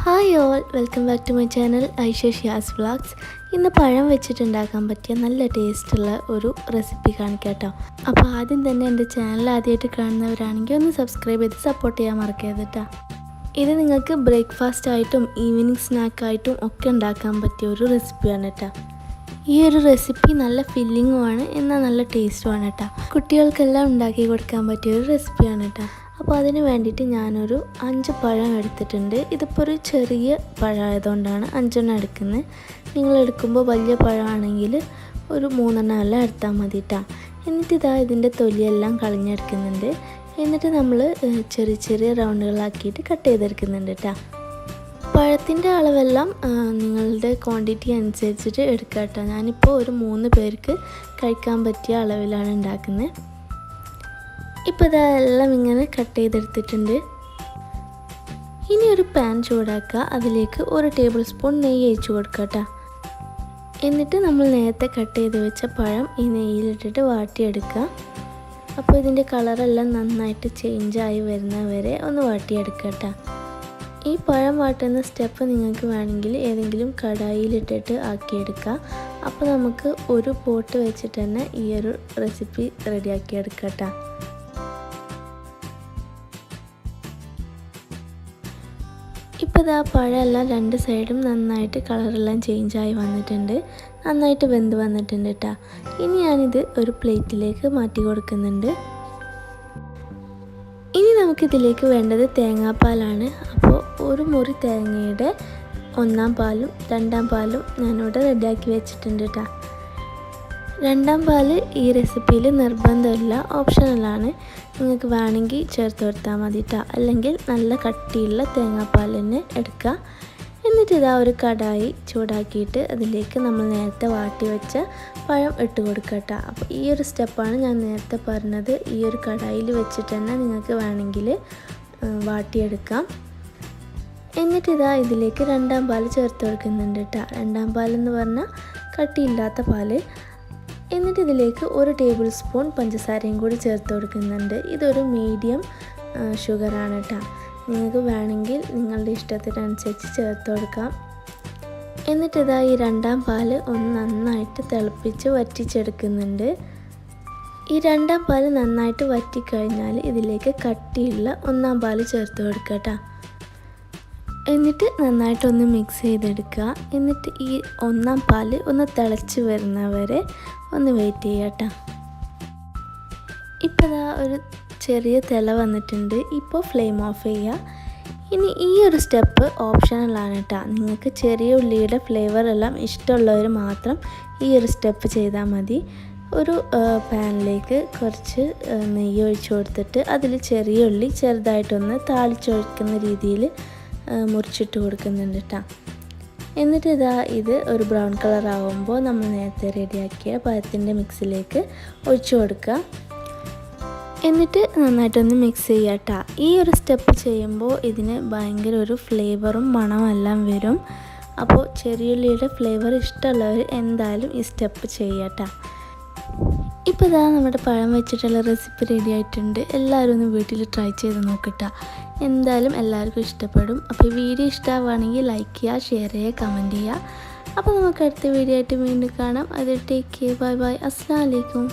Hi all, welcome back to my channel Aisha Shiyas vlogs. ഇന്ന് പഴം വെച്ചിട്ടുണ്ടാക്കാൻ പറ്റിയ നല്ല ടേസ്റ്റുള്ള ഒരു റെസിപ്പി കാണിക്കാം കേട്ടോ. അപ്പോൾ ആദ്യം തന്നെ എൻ്റെ ചാനൽ ആദ്യമായിട്ട് കാണുന്നവരാണെങ്കിൽ ഒന്ന് സബ്സ്ക്രൈബ് ചെയ്ത് സപ്പോർട്ട് ചെയ്യാൻ മറക്കരുത് കേട്ടോ. ഇത് നിങ്ങൾക്ക് ബ്രേക്ക്ഫാസ്റ്റ് ആയിട്ടും ഈവനിങ് സ്നാക്കായിട്ടും ഒക്കെ ഉണ്ടാക്കാൻ പറ്റിയ ഒരു റെസിപ്പിയാണ് കേട്ടോ. ഈ ഒരു റെസിപ്പി നല്ല ഫില്ലിങ്ങുമാണ്, എന്നാൽ നല്ല ടേസ്റ്റുമാണ് കേട്ടോ. കുട്ടികൾക്കെല്ലാം ഉണ്ടാക്കി കൊടുക്കാൻ പറ്റിയ ഒരു റെസിപ്പിയാണ് കേട്ടോ. അപ്പോൾ അതിന് വേണ്ടിയിട്ട് ഞാനൊരു 5 പഴം എടുത്തിട്ടുണ്ട്. ഇതിപ്പോൾ ഒരു ചെറിയ പഴമായതുകൊണ്ടാണ് 5 എടുക്കുന്നത്. നിങ്ങൾ എടുക്കുമ്പോൾ വലിയ പഴമാണെങ്കിൽ ഒരു 3 എല്ലാം എടുത്താൽ മതി കേട്ടോ. എന്നിട്ട് ഇതിൻ്റെ തൊലിയെല്ലാം കളഞ്ഞെടുക്കുന്നുണ്ട്. എന്നിട്ട് നമ്മൾ ചെറിയ ചെറിയ റൗണ്ടുകളാക്കിയിട്ട് കട്ട് ചെയ്തെടുക്കുന്നുണ്ട് കേട്ടോ. പഴത്തിൻ്റെ അളവെല്ലാം നിങ്ങളുടെ ക്വാണ്ടിറ്റി അനുസരിച്ചിട്ട് എടുക്കുക കേട്ടോ. ഞാനിപ്പോൾ ഒരു 3 പേർക്ക് കഴിക്കാൻ പറ്റിയ അളവിലാണ് ഉണ്ടാക്കുന്നത്. ഇപ്പോൾ ഇതെല്ലാം ഇങ്ങനെ കട്ട് ചെയ്തെടുത്തിട്ടുണ്ട്. ഇനി ഒരു പാൻ ചൂടാക്കുക, അതിലേക്ക് 1 ടേബിൾ സ്പൂൺ നെയ്യ് ഒഴിച്ച് കൊടുക്കുക കേട്ടോ. എന്നിട്ട് നമ്മൾ നേരത്തെ കട്ട് ചെയ്ത് വെച്ച പഴം ഈ നെയ്യിലിട്ടിട്ട് വാട്ടിയെടുക്കുക. അപ്പോൾ ഇതിൻ്റെ കളറെല്ലാം നന്നായിട്ട് ചേഞ്ചായി വരുന്നവരെ ഒന്ന് വാട്ടിയെടുക്കുക കേട്ടോ. ഈ പഴം വാട്ടുന്ന സ്റ്റെപ്പ് നിങ്ങൾക്ക് വേണമെങ്കിൽ ഏതെങ്കിലും കടായിലിട്ടിട്ട് ആക്കിയെടുക്കുക. അപ്പോൾ നമുക്ക് ഒരു പോട്ട് വെച്ചിട്ട് തന്നെ ഈ ഒരു റെസിപ്പി റെഡിയാക്കിയെടുക്കുക കേട്ടോ. ഇപ്പോൾ പഴമെല്ലാം 2 സൈഡും നന്നായിട്ട് കളറെല്ലാം ചേഞ്ചായി വന്നിട്ടുണ്ട്, നന്നായിട്ട് വെന്ത് വന്നിട്ടുണ്ട് കേട്ടോ. ഇനി ഞാനിത് ഒരു പ്ലേറ്റിലേക്ക് മാറ്റി കൊടുക്കുന്നുണ്ട്. ഇനി നമുക്കിതിലേക്ക് വേണ്ടത് തേങ്ങാപ്പാലാണ്. അപ്പോൾ ഒരു മുറി തേങ്ങയുടെ 1-ാം പാലും 2-ാം പാലും ഞാനിവിടെ റെഡിയാക്കി വെച്ചിട്ടുണ്ട് കേട്ടോ. 2-ാം പാല് ഈ റെസിപ്പിയിൽ നിർബന്ധമില്ല, ഓപ്ഷണലാണ്. നിങ്ങൾക്ക് വേണമെങ്കിൽ ചേർത്ത് കൊടുത്താൽ മതി കേട്ടോ. അല്ലെങ്കിൽ നല്ല കട്ടിയുള്ള തേങ്ങാപ്പാൽ തന്നെ എടുക്കുക. എന്നിട്ട് ഒരു കടായി ചൂടാക്കിയിട്ട് അതിലേക്ക് നമ്മൾ നേരത്തെ വാട്ടി വെച്ച പഴം ഇട്ട് കൊടുക്കുക കേട്ടോ. അപ്പോൾ ഈ ഒരു സ്റ്റെപ്പാണ് ഞാൻ നേരത്തെ പറഞ്ഞത്. ഈ ഒരു കടായിൽ വെച്ചിട്ട് തന്നെ നിങ്ങൾക്ക് വേണമെങ്കിൽ വാട്ടിയെടുക്കാം. എന്നിട്ട് ഇതിലേക്ക് 2-ാം പാൽ ചേർത്ത് കൊടുക്കുന്നുണ്ട് കേട്ടോ. 2-ാം പാലെന്ന് പറഞ്ഞാൽ കട്ടിയില്ലാത്ത പാല്. എന്നിട്ട് ഇതിലേക്ക് 1 ടേബിൾ സ്പൂൺ പഞ്ചസാരയും കൂടി ചേർത്ത് കൊടുക്കുന്നുണ്ട്. ഇതൊരു മീഡിയം ഷുഗറാണ് കേട്ടോ. നിങ്ങൾക്ക് വേണമെങ്കിൽ നിങ്ങളുടെ ഇഷ്ടത്തിനനുസരിച്ച് ചേർത്ത് കൊടുക്കാം. എന്നിട്ട് ഈ 2-ാം പാല് ഒന്ന് നന്നായിട്ട് തിളപ്പിച്ച് വറ്റിച്ചെടുക്കുന്നുണ്ട്. ഈ 2-ാം പാല് നന്നായിട്ട് വറ്റിക്കഴിഞ്ഞാൽ ഇതിലേക്ക് കട്ടിയുള്ള 1-ാം പാല് ചേർത്ത് കൊടുക്കുക കേട്ടോ. എന്നിട്ട് നന്നായിട്ടൊന്ന് മിക്സ് ചെയ്തെടുക്കുക. എന്നിട്ട് ഈ 1-ാം പാല് ഒന്ന് തിളച്ച് വരുന്നവരെ ഒന്ന് വെയിറ്റ് ചെയ്യുക കേട്ടോ. ഇപ്പോൾ ഒരു ചെറിയ തിള വന്നിട്ടുണ്ട്. ഇപ്പോൾ ഫ്ലെയിം ഓഫ് ചെയ്യുക. ഇനി ഈ ഒരു സ്റ്റെപ്പ് ഓപ്ഷണലാണ് കേട്ടോ. നിങ്ങൾക്ക് ചെറിയ ഉള്ളിയുടെ ഫ്ലേവർ എല്ലാം ഇഷ്ടമുള്ളവർ മാത്രം ഈ ഒരു സ്റ്റെപ്പ് ചെയ്താൽ മതി. ഒരു പാനിലേക്ക് കുറച്ച് നെയ്യ് ഒഴിച്ച് കൊടുത്തിട്ട് അതിൽ ചെറിയ ഉള്ളി ചെറുതായിട്ടൊന്ന് താളിച്ചൊഴിക്കുന്ന രീതിയിൽ മുറിച്ചിട്ട് കൊടുക്കുന്നുണ്ട് കേട്ടോ. എന്നിട്ട് ഇത് ഒരു ബ്രൗൺ കളർ ആകുമ്പോൾ നമ്മൾ നേരത്തെ റെഡിയാക്കിയ പഴത്തിൻ്റെ മിക്സിലേക്ക് ഒഴിച്ചു കൊടുക്കുക. എന്നിട്ട് നന്നായിട്ടൊന്ന് മിക്സ് ചെയ്യുക കേട്ടോ. ഈ ഒരു സ്റ്റെപ്പ് ചെയ്യുമ്പോൾ ഇതിന് ഭയങ്കര ഒരു ഫ്ലേവറും മണമെല്ലാം വരും. അപ്പോൾ ചെറിയുള്ളിയുടെ ഫ്ലേവർ ഇഷ്ടമുള്ളവർ എന്തായാലും ഈ സ്റ്റെപ്പ് ചെയ്യുക കേട്ടോ. ഇപ്പോൾ നമ്മുടെ പഴം വെച്ചിട്ടുള്ള റെസിപ്പി റെഡി ആയിട്ടുണ്ട്. എല്ലാവരും ഒന്ന് വീട്ടിൽ ട്രൈ ചെയ്ത് നോക്കട്ടോ. എന്തായാലും എല്ലാവർക്കും ഇഷ്ടപ്പെടും. അപ്പോൾ ഈ വീഡിയോ ഇഷ്ടമാവുകയാണെങ്കിൽ ലൈക്ക് ചെയ്യുക, ഷെയർ ചെയ്യുക, കമൻറ്റ് ചെയ്യുക. അപ്പോൾ നമുക്ക് അടുത്ത വീഡിയോ ആയിട്ട് വീണ്ടും കാണാം. അത് ടേക്ക് കെയർ, ബൈ ബൈ, അസ്സലാമു അലൈക്കും.